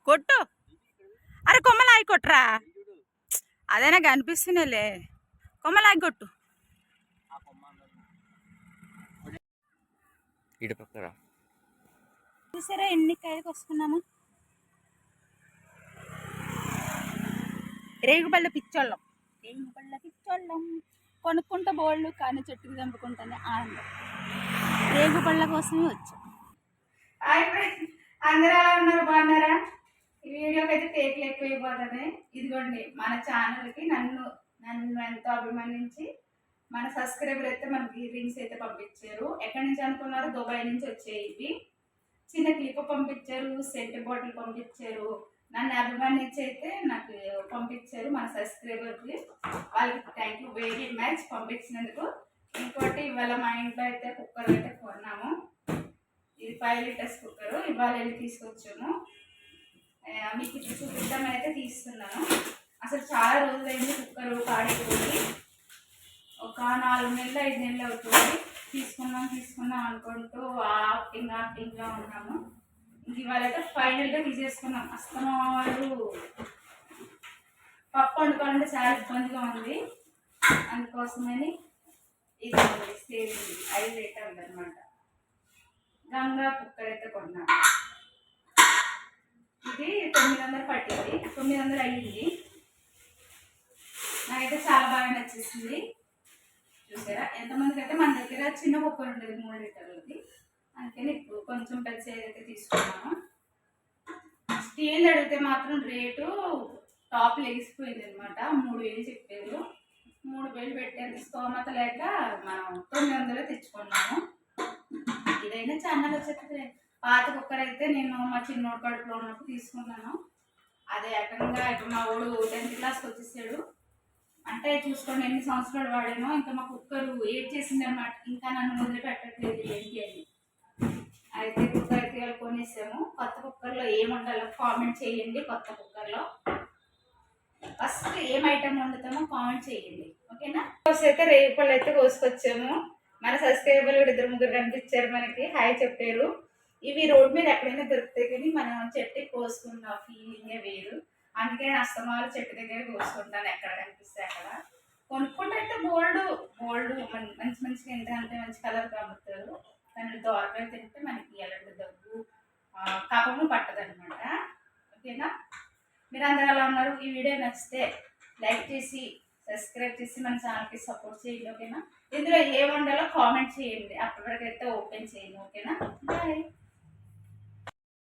కొట్టు. అరే కొమ్మలాగి కొట్టురా. అదేనా కనిపిస్తున్నాయిలే. కొమ్మలాగి కొట్టు. ఇటు పక్కరా చూసారా ఎన్ని కాయలకు వస్తున్నాము. రేగుపళ్ళ పిచ్చోళ్ళం. కొనుక్కుంటే బోళ్ళు కానీ చెట్టుకు చంపుకుంటానే ఆనందం. రేగుపళ్ళ కోసమే వచ్చాం. అందరూ ఎలా ఉన్నారు, బాగున్నారా? ఈ వీడియోకి అయితే టేకులు ఎక్కువైపోతుంది. ఇదిగోండి మన ఛానల్కి నన్ను ఎంతో అభిమానించి మన సబ్స్క్రైబర్ అయితే మనకి రింగ్స్ అయితే పంపించారు. ఎక్కడి నుంచి అనుకున్నారు? దుబాయ్ నుంచి వచ్చాయి. ఇవి చిన్న క్లిప్ పంపించారు, సెంట్ బాటిల్ పంపించారు. నన్ను అభిమానించి అయితే నాకు పంపించారు మన సబ్స్క్రైబర్కి. వాళ్ళకి థ్యాంక్ యూ వెరీ మచ్ పంపించినందుకు. ఇంకోటి ఇవాళ మా ఇంట్లో అయితే కుక్కర్ అయితే కొన్నాము. ఇది 5 లీటర్స్ కుక్కరు. ఇవాళ వెళ్ళి తీసుకొచ్చాము. మీకు ఇప్పుడు చూపిద్దామని అయితే తీస్తున్నాను. అసలు చాలా రోజులైంది కుక్కరు పాడైపోయి. ఒక 4 నెలలు 5 నెలలు అవుతుంది. తీసుకున్నాం అనుకుంటూ ఆఫ్టింగ్గా ఉన్నాము. ఇంక ఇవాళ అయితే ఫైనల్గా తీసేసుకున్నాం. అస్తమాలు పప్పు వండుకోవాలంటే చాలా ఇబ్బందిగా ఉంది. అందుకోసమని ఇది సేమ్ 5 లీటర్లు అనమాట గంగా కుక్కర్ అయితే కొన్నాను. ఇది 900 పట్టింది. 900 అయ్యింది. నాకైతే చాలా బాగా నచ్చేసింది. చూసారా ఎంతమందికి అయితే మన దగ్గర చిన్న కుక్కర్ ఉండేది 3 లీటర్లది. అందుకని ఇప్పుడు కొంచెం పెద్ద సైజ్ అయితే తీసుకున్నాను. స్టీల్ అడిగితే మాత్రం రేటు టాప్ లెగిసిపోయింది అనమాట. 3000 చెప్పారు. 3000 పెట్టేంత స్తోమత లేక మనం 900 తెచ్చుకున్నాము. ఇదైనా ఛానల్ వచ్చేది. పాత కుక్కర్ అయితే నేను మా చిన్నోడు కడుపులో ఉన్నప్పుడు తీసుకున్నాను. అదే ఏకంగా ఇప్పుడు మా వాడు 10th క్లాస్కి వచ్చేసాడు. అంటే చూసుకోండి ఎన్ని సంవత్సరాలు వాడానో. ఇంకా మా కుక్కరు ఏడ్ చేసింది అనమాట. ఇంకా నన్ను వదిలిపెట్టట్లేదు ఏంటి అని. అయితే కుక్కర్ అయితే కొనేసాము. కొత్త కుక్కర్లో ఏముండాలో కామెంట్ చేయండి. కొత్త కుక్కర్లో ఫస్ట్ ఏం ఐటమ్ వండుతామో కామెంట్ చేయండి, ఓకేనా? అయితే రేపళ్ళు అయితే కోసుకొచ్చాము. మన సబ్స్క్రైబర్లు 2-3 కనిపించారు, మనకి హాయ్ చెప్పారు. ఇవి రోడ్ మీద ఎక్కడైనా దొరుకుతాయి కానీ మనం చెట్టుకి కోసుకున్న ఫీలింగే వేరు. అందుకే నేను అస్తమాలు చెట్టు దగ్గర కోసుకుంటాను ఎక్కడ కనిపిస్తే అక్కడ. కొనుక్కుంటే అయితే బోల్డ్ మంచిగా ఏంటంటే మంచి కలర్ అమ్ముతారు. కానీ దోరకాయ తింటే మనకి ఎలాంటి దగ్గు కఫము పట్టదనమాట, ఓకేనా? మీరు అందరూ ఎలా ఉన్నారు? ఈ వీడియో నచ్చితే లైక్ చేసి సబ్స్క్రైబ్ చేసి మన ఛానల్కి సపోర్ట్ చేయండి, ఓకేనా? ఇందులో ఏ వండాలో కామెంట్ చేయండి. అప్పటివరకైతే ఓపెన్ చేయండి, ఓకేనా? బాయ్.